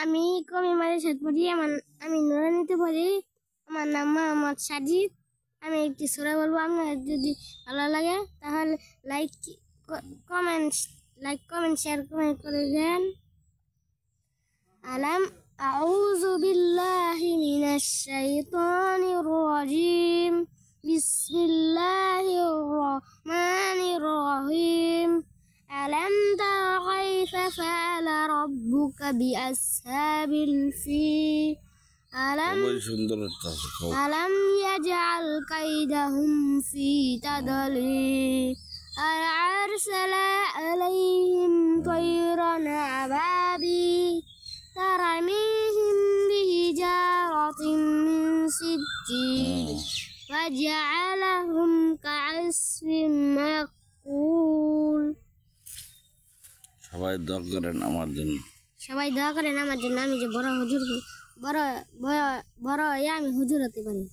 আমি কমি মাদ্রাসায় পড়ি। আমি নুরানীতে পড়ি। আমার নাম মোহাম্মদ সাজিদ। আমি একটি সূরা বলবো, আপনাদের যদি ভালো লাগে তাহলে কমেন্ট শেয়ার করে দেন। আউযু বিল্লাহি মিনাশ শাইতানির রাজিম। বিসমিল্লাহির রহমানির রহিম। ألم تر كيف فعل ربك بأصحاب الفيل ألم يجعل كيدهم في تضليل أرسل عليهم طيرا أبابيل ترميهم بحجارة من سجيل وجعلهم كعصف مأكول। সবাই দোয়া করেন আমার জন্য। আমি যে বড় হয়ে আমি হুজুর হতে পারি।